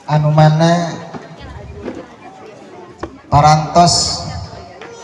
anu mana parantos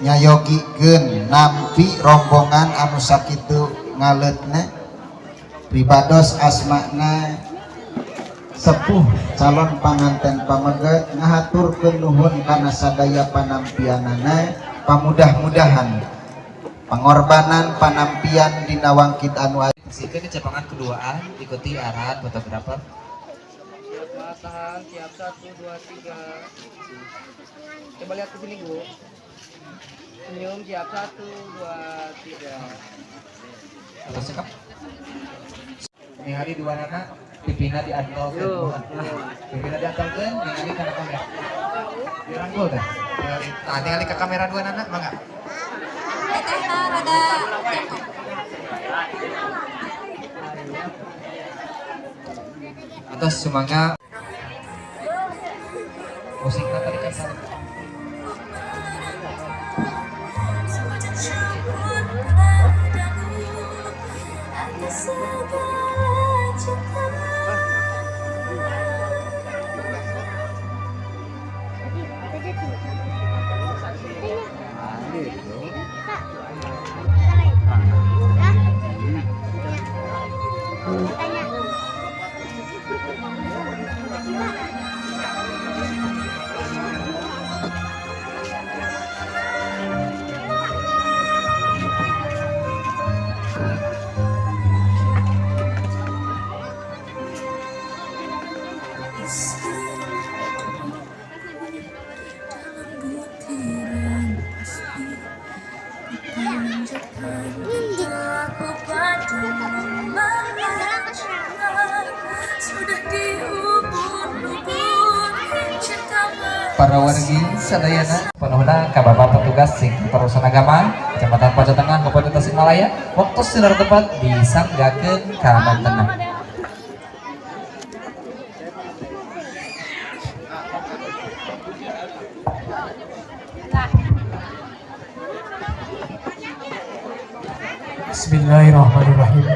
nyayogikeun nampi rombongan anu sakitu ngaleutna pribados asmana sepuh calon panganten pameget ngahaturkeun nuhun kana sadaya panampianana, pamudah-mudahan pengorbanan panampian dina wangkit anu Sikeun cepangan keduaan ikuti arahan fotografer. Tahan, siap 1, 2, 3. Coba lihat ke sini, Bu. Senyum, siap 1, 2, 3. Terus cekap. Ningali dua anak pipina diantolkeun. Pipina diantolkeun, ningali kana kamera. Dirangkul teh. Tah ningali ke kamera dua anak mangga. Tetehna rada Atas semuanya musiknya tadi kan salah. Para wargi sadayana penuhna ka Bapak petugas sing perusahaan agama Kecamatan Pojok Tengah Kabupaten Tasikmalaya waktu secara tepat disanggakeun ka mantenna. Bismillahirrahmanirrahim.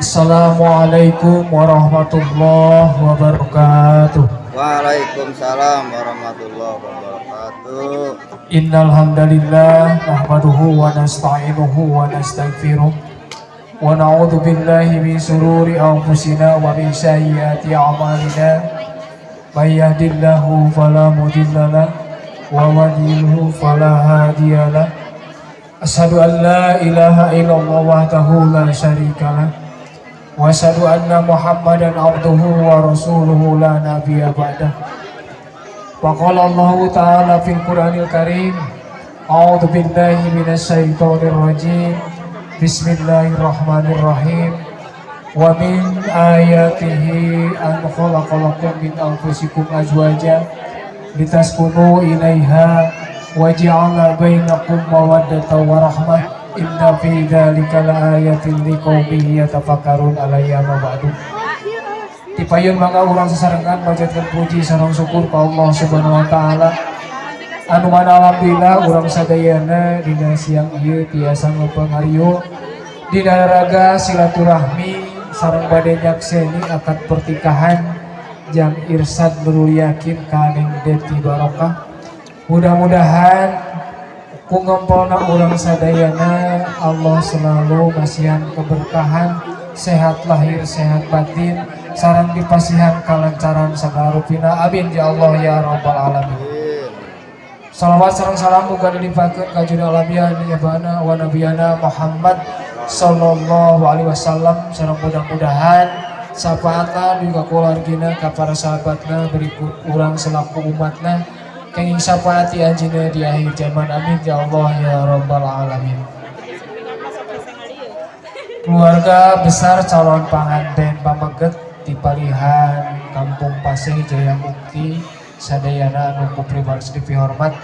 Assalamualaikum warahmatullahi wabarakatuh. Waalaikumsalam warahmatullahi wabarakatuh. Innal hamdalillah nahmaduhu wa nasta'inuhu wa nastaghfiruh wa na'udzu billahi min shururi anfusina wa min sayyiati a'malina. May yahdihillahu fala mudilla lahu wa man yudlil fala hadiya lahu. Asyhadu an la ilaha illallah wahdahu la syarika lahu wa asyhadu anna Muhammadan abduhu wa rasuluhu la nabiyya ba'dah. Wa qala Allah ta'ala fil Qur'anil Karim, a'udzu billahi minasy syaithanir rajim. Bismillahirrahmanirrahim. Wa min ayatihi an khalaqalakum min anfusikum azwajan litaskunu ilaiha wa ja'ala bainakum mawaddatan wa rahmah. Inna fi dzalika laayatin liqaumin yatafakkarun alayya ma ba'du. Tipayun mangga urang sasarengan panjatkeun puji sareng syukur ka Allah Subhanahu wa taala. Anu mana alhamdulillah urang sadayana dina siang ieu tiasa ngapangario dina raga silaturahmi sareng bade nyakseni akad pertikahan Jang Irsad Nurul Yakin kaning Deti Barokah. Mudah-mudahan ku ngempolna urang sadayana Allah selalu ngasihan keberkahan, sehat lahir sehat batin, sareng dipasihan kalancaran sagala rupina. Amin ya Allah ya rabbal alamin. Salawat sareng salam muga dilimpahkeun ka junjungan alamiyah nabiyana wa nabiyana Muhammad sallallahu alaihi wasallam. Sareng mudah-mudahan syafaatna juga keluargina ka para sahabatna berikut urang selaku umatna kenging syafaati anjeunna di akhir zaman. Amin ya Allah ya rabbal alamin. Keluarga besar calon panganten pameget di Palihan Kampung Paseh Jaya Mukti sadayana anu ku pribadi dipihormat.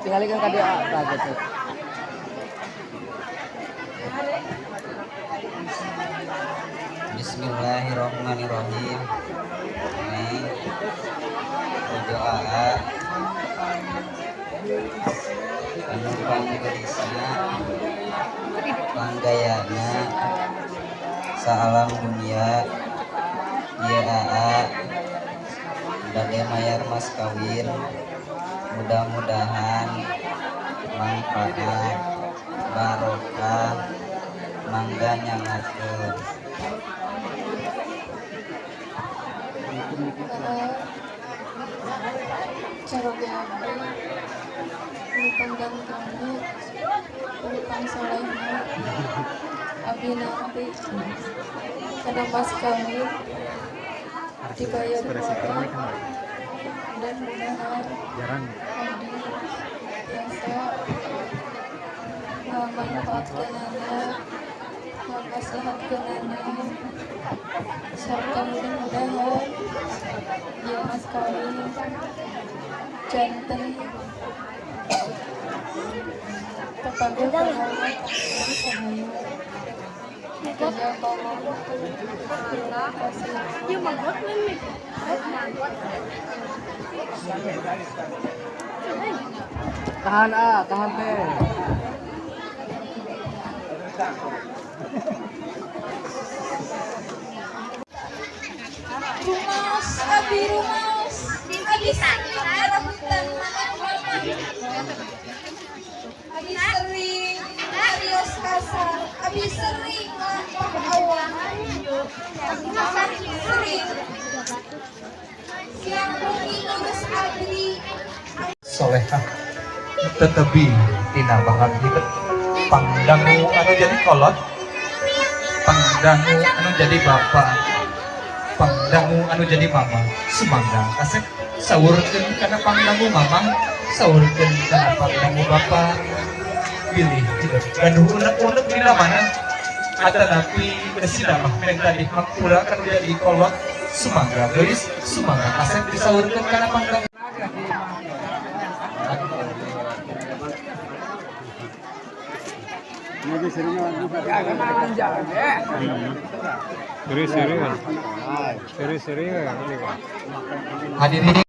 Tinggalkan ka dia gitu. Bismillahirrahmanirrahim. Ini berdoa penumpang gelisah Panggayana Saalam dunia Ieu aa bade mayar mas kawin. Mudah-mudahan manfaat barokah mangga nyangakeun. Cara beabdi panggang kami pang solehna abdi nanti karena mas kawin dibayar bapak dan mudahan abdi biasa memanfaatkan anak mempersehatkan anak serta mudah-mudahan ya mas kawin jantan terpanggil terhormat semua kerja tolong terima kasih Tahan tahan teh. rumas abi rumas abi sering rebutan abi sering arios kasar abi sering awan abi sering siang pagi ngurus abdi solehah tetapi tina banget gitu pangdangu anu jadi kolot pangdangu anu jadi bapak pangdangu anu jadi mama semanggang kasep sawurkeun kana pangdangu mamang sawurkeun kana pangdangu bapak pilih tidak gaduh unek-unek di mana atanapi presida mah meng tadi hakula kan jadi kolot semangga geus semangga kasep disawurkeun kana pangdangu Seri-seri. hadirin